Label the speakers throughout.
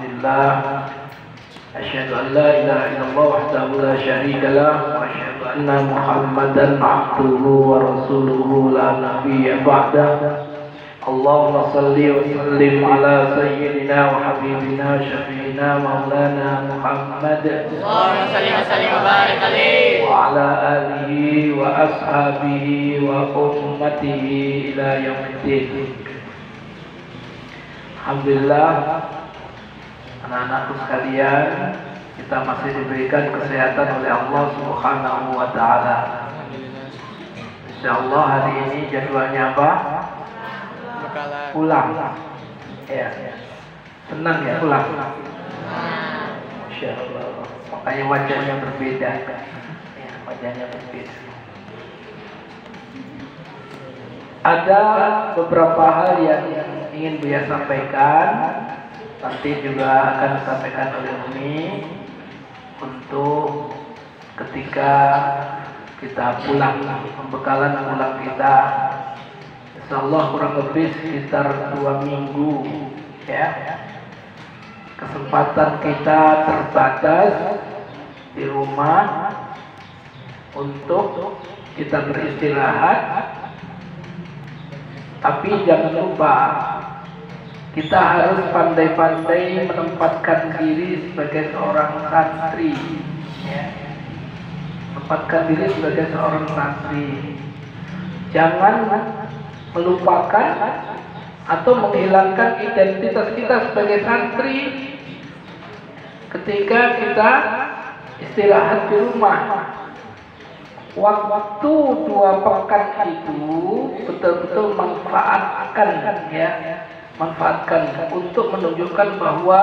Speaker 1: لله أشهد أن لا إله إلا الله وحده لا شريك له وأشهد أن محمدا عبده ورسوله لا نبي بعده اللهم صل وسلم على سيدنا وحبيبنا شفيعنا مولانا محمد
Speaker 2: اللهم صل وسلم وبارك عليه
Speaker 1: وعلى آله وأصحابه وأمته إلى يوم الدين. Alhamdulillah, anak-anakku sekalian, kita masih diberikan kesehatan oleh Allah Subhanahu wa Ta'ala. Insyaallah hari ini jadwalnya apa? Pulang. Ya. Senang ya pulang. Masya Allah. Makanya wajahnya berbeda. Ya, wajahnya berbeda. Ada beberapa hal yang ingin Buya sampaikan. Nanti juga akan disampaikan oleh Umi untuk ketika kita pulang, pembekalan pulang kita. Insyaallah kurang lebih sekitar 2 minggu ya. Kesempatan kita terbatas di rumah untuk kita beristirahat. Tapi jangan lupa kita harus pandai-pandai menempatkan diri sebagai seorang santri ya. Menempatkan diri sebagai seorang santri. Jangan melupakan atau menghilangkan identitas kita sebagai santri ketika kita istirahat di rumah. Waktu 2 pekan itu betul-betul manfaatkan ya, manfaatkan untuk menunjukkan bahwa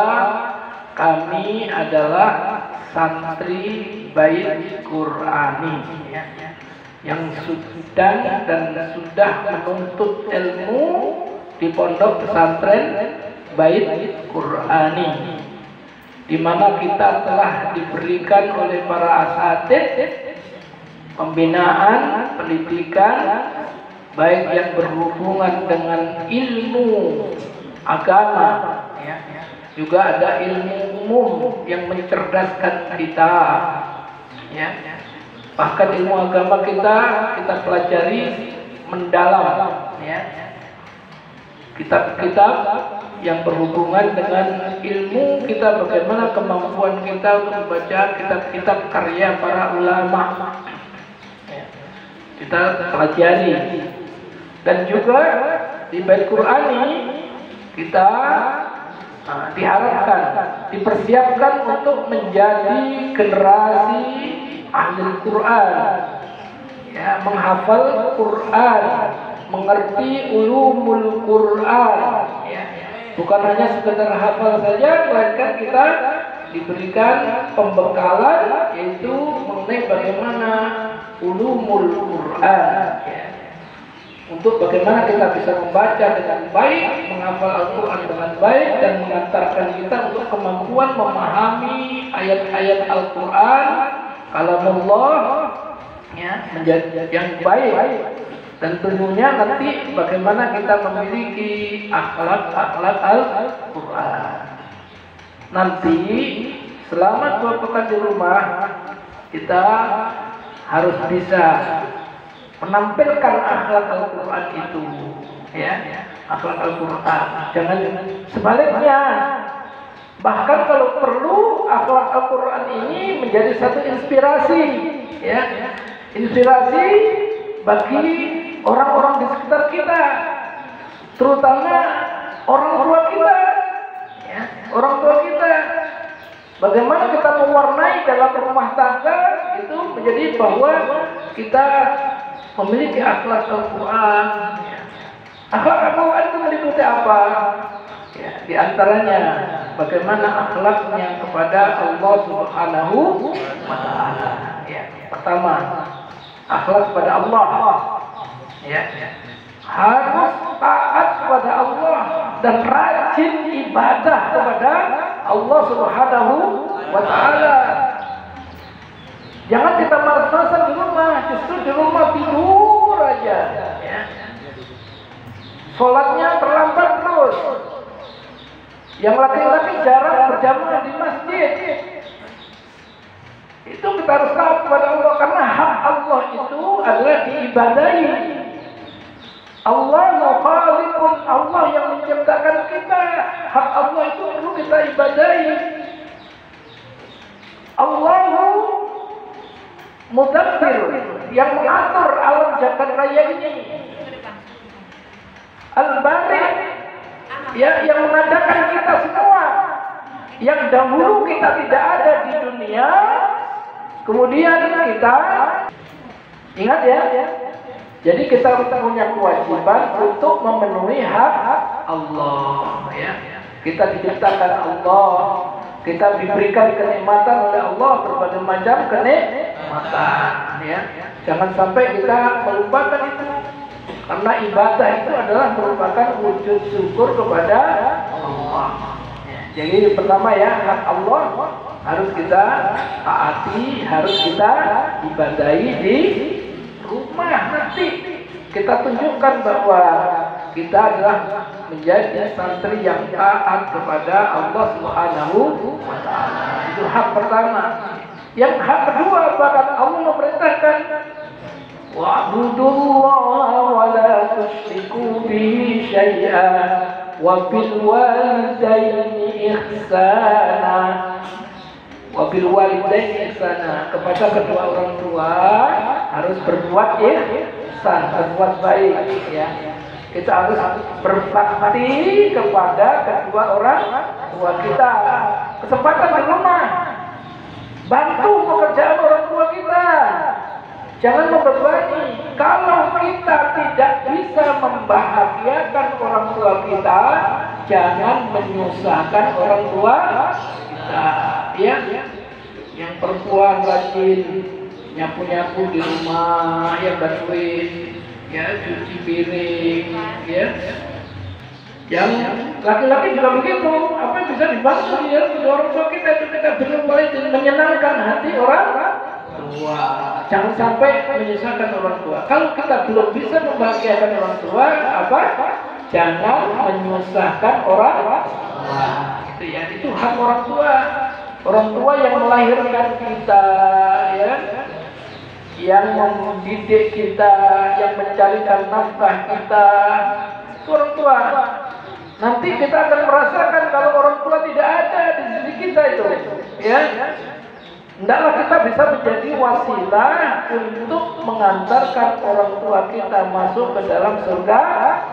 Speaker 1: kami adalah santri Bait Qur'ani ya, yang sudah menuntut ilmu di pondok pesantren Bait Qur'ani, di mana kita telah diberikan oleh para asatidz pembinaan, pendidikan baik yang berhubungan dengan ilmu agama ya. Juga ada ilmu umum yang mencerdaskan kita ya. Bahkan ilmu agama kita pelajari mendalam ya. Kitab-kitab yang berhubungan dengan ilmu kita, bagaimana kemampuan kita untuk membaca kitab-kitab karya para ulama ya. Kita pelajari. Dan juga di Bait Qur'ani kita diharapkan, dipersiapkan untuk menjadi generasi ahli Quran ya, menghafal Quran, mengerti ulumul Quran ya. Bukan hanya sekedar hafal saja, melainkan kita diberikan pembekalan yaitu mengenai bagaimana ulumul Quran ya. Untuk bagaimana kita bisa membaca dengan baik, menghafal Al-Quran dengan baik, dan mengantarkan kita untuk kemampuan memahami ayat-ayat Al-Quran kalamullah ya, menjadi yang baik. Dan tentunya nanti bagaimana kita memiliki akhlak Al-Quran. Nanti selama 2 pekan di rumah kita harus bisa menampilkan akhlak Al-Quran itu ya, akhlak Al-Quran. Jangan sebaliknya. Bahkan kalau perlu akhlak Al-Quran ini menjadi satu inspirasi ya, inspirasi bagi orang-orang di sekitar kita, terutama orang tua kita ya, orang tua kita. Bagaimana kita mewarnai dalam rumah tangga itu menjadi bahwa kita memiliki akhlak Al-Quran ya. Akhlak Al-Quran itu meliputi apa? Ya, di antaranya bagaimana akhlaknya kepada Allah Subhanahu wa Ta'ala ya. Pertama, akhlak kepada Allah ya. Harus taat kepada Allah dan rajin ibadah kepada Allah Subhanahu wa Ta'ala. Jangan kita malas-malasan di rumah, justru di rumah tidur aja ya. Sholatnya terlambat terus. Yang laki-laki jarang berjamaah di masjid. Itu kita harus tahu kepada Allah, karena hak Allah itu adalah diibadahi. Allah khaliqun, Allah yang menciptakan kita. Hak Allah itu perlu kita ibadahi. Allahu mudabbir, yang mengatur alam jagat raya ini. Al-Bari, ya, yang mengadakan kita semua. Yang dahulu kita tidak ada di dunia, kemudian kita ingat ya. Jadi kita punya kewajiban untuk memenuhi hak Allah. Ya. Kita diciptakan Allah. Kita diberikan kenikmatan oleh Allah, berbagai macam kenikmatan, ya. Jangan sampai kita melupakan itu, karena ibadah itu adalah merupakan wujud syukur kepada Allah. Jadi pertama ya, hak Allah harus kita taati, harus kita ibadahi di rumah. Nanti kita tunjukkan bahwa kita adalah menjadi santri yang taat kepada Allah Subhanahu wa Ta'ala. Itu hak pertama. Yang hak kedua, bahkan Allah memerintahkan wa'budullaha wa la tusyriku bihi syai'an wa bil walidaini ihsana. Wa bil walidaini ihsana, kepada kedua orang tua harus berbuat ihsan, berbuat baik, ya. Kita harus berbakti kepada kedua orang tua kita. Kesempatan di rumah, bantu pekerjaan orang tua kita. Jangan membebani. Kalau kita tidak bisa membahagiakan orang tua kita, jangan menyusahkan orang tua kita. Ya, yang perempuan rajin nyapu-nyapu di rumah, yang bantuin, ya, cuci piring, ya. Yang laki-laki juga begitu. Apa yang bisa dibantu ya orang tua kita, itu kita berusaha menyenangkan hati orang tua. Jangan sampai menyusahkan orang tua. Kalau kita belum bisa membahagiakan orang tua, apa? Jangan menyusahkan orang tua. Itu ya, itu hak orang tua. Orang tua yang melahirkan kita, ya, yang mendidik kita, yang mencarikan nafkah kita, itu orang tua. Nanti kita akan merasakan kalau orang tua tidak ada di sisi kita itu, ya. Hendaklah kita bisa menjadi wasilah untuk mengantarkan orang tua kita masuk ke dalam surga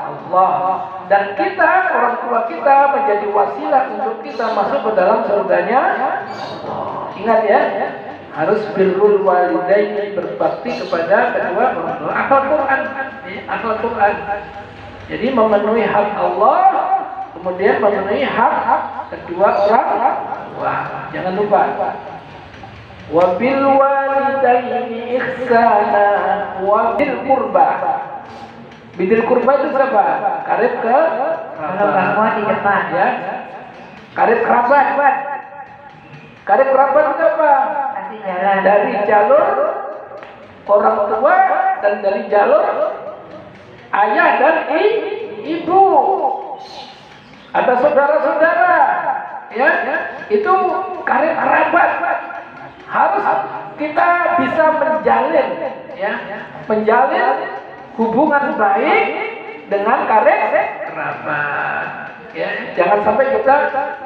Speaker 1: Allah, dan kita, orang tua kita, menjadi wasilah untuk kita masuk ke dalam surganya Allah. Ingat ya, harus birrul walidaini, berbakti kepada kedua orang tua. Akhlak Quran, akhlak Quran. Jadi memenuhi hak Allah, kemudian memenuhi hak kedua orang tua. Jangan lupa. Wa bil walidaini ihsana wa bil qurba. Bidil qurba itu siapa? Karib ke
Speaker 2: Bahwa di depan,
Speaker 1: ya. Karib kerabat. Karib kerabat itu apa?
Speaker 2: kasih jalan
Speaker 1: Dari jalur orang tua dan dari jalur ayah dan ibu. Ada saudara-saudara, ya. Itu karib kerabat. Harus kita bisa menjalin, ya, menjalin hubungan baik dengan karib kerabat, ya. Jangan sampai kita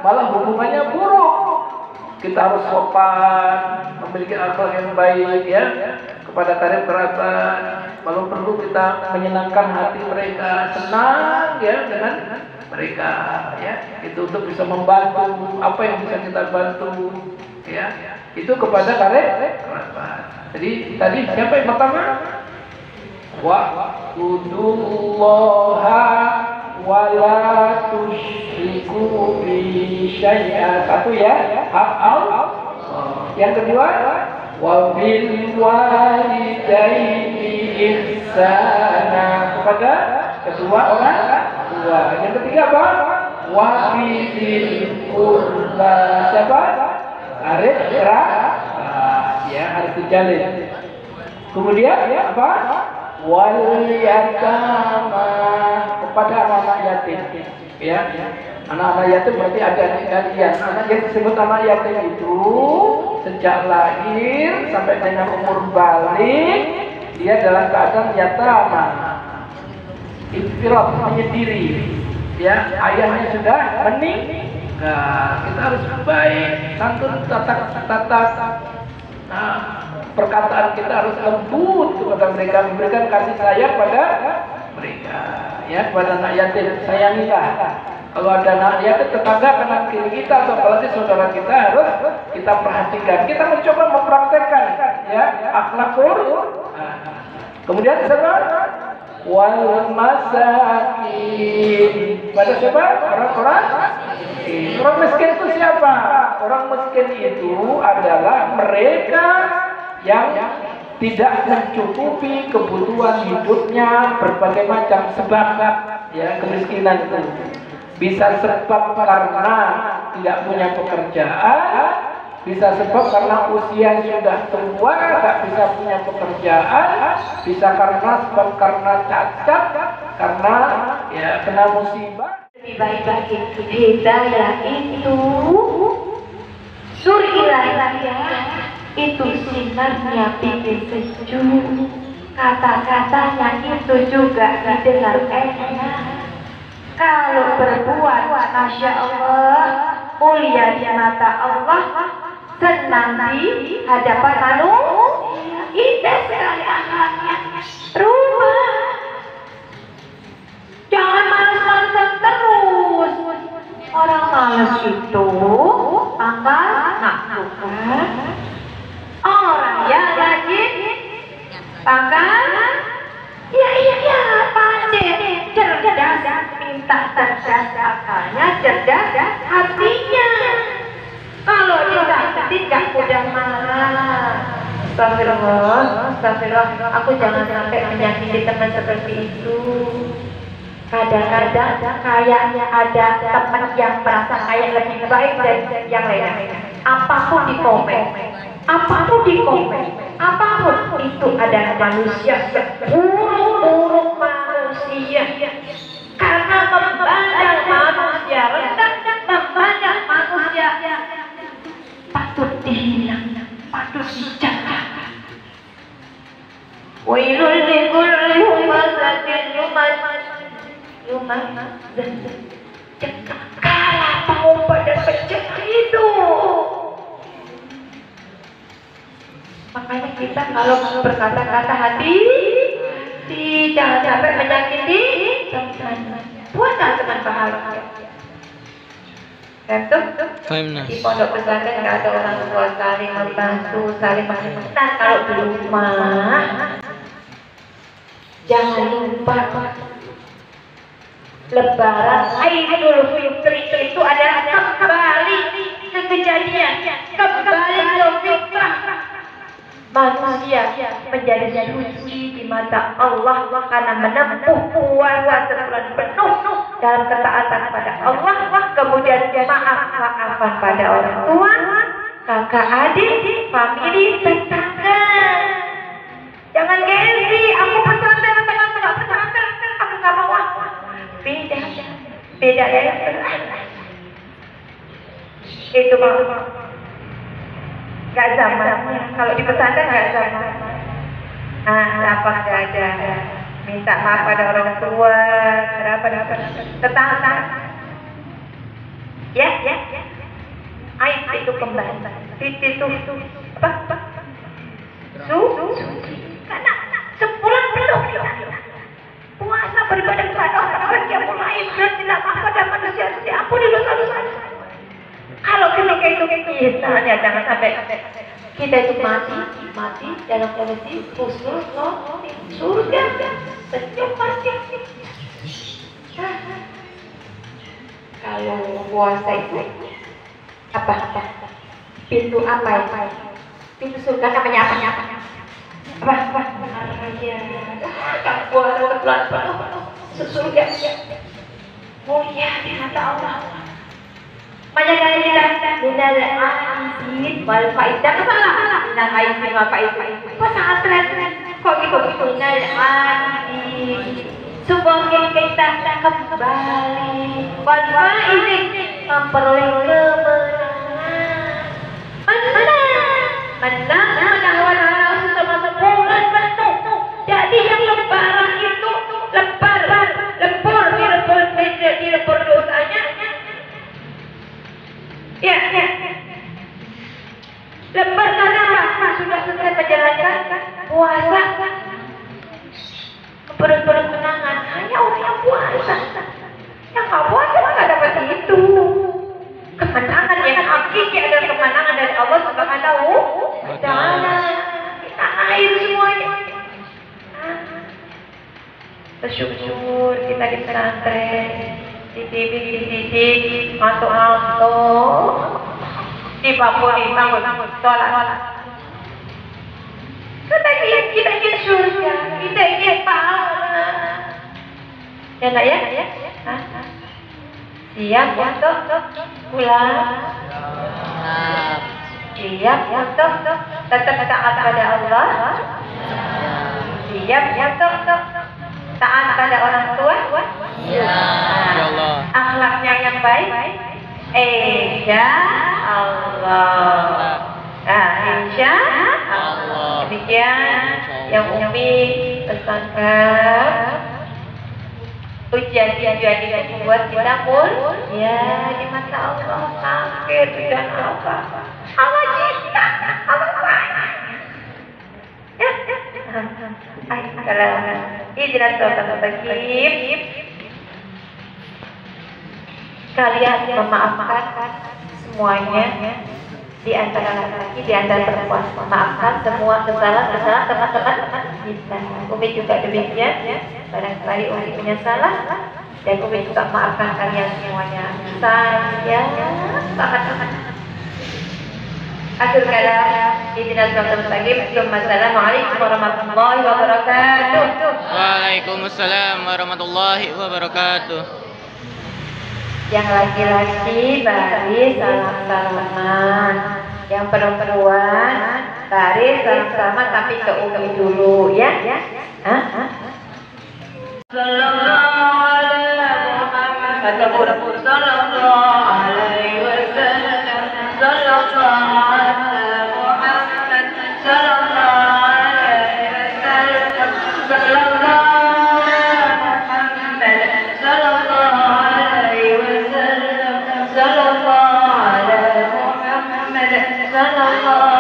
Speaker 1: malah hubungannya buruk. Kita harus sopan, memiliki akhlak yang baik, ya, kepada karib kerabat. Kalau perlu kita menyenangkan hati mereka, senang, ya, dengan mereka, ya. Itu untuk bisa membantu apa yang bisa kita bantu, ya. Itu kepada karib kerabat. Jadi tadi siapa yang pertama? Wa'budullaha wa la tusyriku bihi syai'a. Satu ya, hak Allah. Yang kedua, wa bil walidaini ihsana, kepada kedua orang tua. Yang ketiga apa? Wa bil qurba. Siapa? Karib kerabat, ya, harus dijalin. Kemudian apa? Wal yatama, kepada anak yatim, ya. Anak-anak yatim berarti adik-adik kalian. Anak yang disebut anak yatim itu sejak lahir sampai dengan umur balik dia dalam keadaan yatama, infirad, menyendiri. Ya, ayahnya sudah meninggal. Kita harus baik, santun, perkataan kita harus lembut kepada mereka, memberikan kasih sayang pada mereka. Ya, kepada anak yatim sayangilah. Kalau ada anak yatim tetangga kanan kiri kita atau apalagi saudara kita harus kita perhatikan. Kita mencoba mempraktekkan ya akhlakul. Kemudian siapa? Wal masakin. Pada siapa? Orang-orang miskin. Orang miskin itu siapa? Orang miskin itu adalah mereka yang tidak mencukupi kebutuhan hidupnya berbagai macam sebab ya kemiskinan itu. Bisa sebab karena tidak punya pekerjaan, bisa sebab karena usia sudah tua, tak bisa punya pekerjaan, bisa sebab karena cacat, karena ya kena musibah.
Speaker 2: Lebih baik bagi hidayah itu suri ilahiyah itu sinarnya bikin sejuk, kata-katanya itu juga didengar enak. Kalau berbuat Masya Allah mulia di mata Allah, senang di hadapan manusia, indah sekali akhlaknya. Rumah jangan malas-malasan terus. Orang malas itu akan naklukan. Orang yang rajin makan ya pandai, cerdas, minta cerdas akalnya, cerdas hatinya. Kalau kita tidak mudah marah. Astagfirullah, aku jangan sampai menyakiti teman seperti itu. Kadang-kadang kayaknya ada teman yang merasa kayak lebih baik dari yang lain. Apapun dikomen, apapun itu adalah manusia, buruk manusia. Karena memandang manusia rendah, memandang manusia patut dihina, patut dicatat. Wailul likulli humazatin cekaklah mau pada pecah itu. Makanya kita kalau berkata-kata hati jangan sampai menyakiti teman. Buatlah teman bahagia. Dan di pondok pesantren nggak ada orang tua saling membantu, saling mengingatkan. Nah, kalau di rumah jangan lupa Lebaran Idul Fitri itu adalah kembali ke kejadian, kembali ke fitrah manusia menjadi suci di mata Allah karena menempuh puasa sebulan penuh dalam ketaatan pada Allah, kemudian maafan pada orang tua, kakak adik, famili, tetangga. Jangan gengsi, aku pesantren, aku nggak mau. Beda ya. Itu mau nggak zamannya. Kalau di pesantren nggak zaman. Apa nggak ada minta maaf pada orang tua, berapa tetangga. Ya. Aib itu kembali. Itu apa? Karena sebulan penuh puasa beribadah kepada orang yang mulai tidak pada manusia diampuni dosa-dosa. Kalau ketika itu misalnya jangan sampai kita itu mati dalam kondisi khusus surga senyum pasti. Kalau puasa itu apa? Pintu apa ya? Pintu surga namanya apa? Apa? Puasa sebulan penuh surga mulia di mata Allah. Banyak kali kita minal aidin wal faizin. Jangan salah. Minal aidin wal faizin. Pesantren kok gitu minal aidin. Supaya kita kembali ini memperoleh kemenangan menang sesama sebulan penuh. Jadi yang lebaran itu dilebur dosanya. Ya. Lebar karena apa? Sudah selesai menjalankan puasa. Perut-perut kenangan hanya orang yang puasa. Yang nggak puasa nggak dapat itu. Kemenangan yang hakiki adalah kemenangan dari Allah Subhanahu wa Ta'ala. Kita air semuanya. Bersyukur kita di pesantren, di TV, ngantuk-ngantuk, di bangun, sholat. Kita ingin surga, kita ingin pahala. Ya nak ya? Siap untuk pulang. Siap untuk tetap taat pada Allah. Siap untuk taat pada orang tua. Akhlaknya yang baik. Insya Allah. Insya Allah. Demikian yang Umi pesankan. Ujian ini membuat kita pun ya di mata Allah sakit dan apa Allah cinta Allah sayang ya kalau hijrah tertib kalian memaafkan semuanya di antara laki-laki di antara perempuan memaafkan semua kesalahan teman-teman kita. Umi juga demikian ya. Barangkali Umi punya salah dan Umi juga maafkan kalian semuanya. Saya sangat akhir kala Idina Suratul Mustaqim. Assalamualaikum warahmatullahi wabarakatuh.
Speaker 3: Waalaikumsalam warahmatullahi wabarakatuh.
Speaker 2: Yang laki-laki baris salam-salaman, yang perempuan baris salam-salaman tapi ke Umi dulu ya. Sallallahu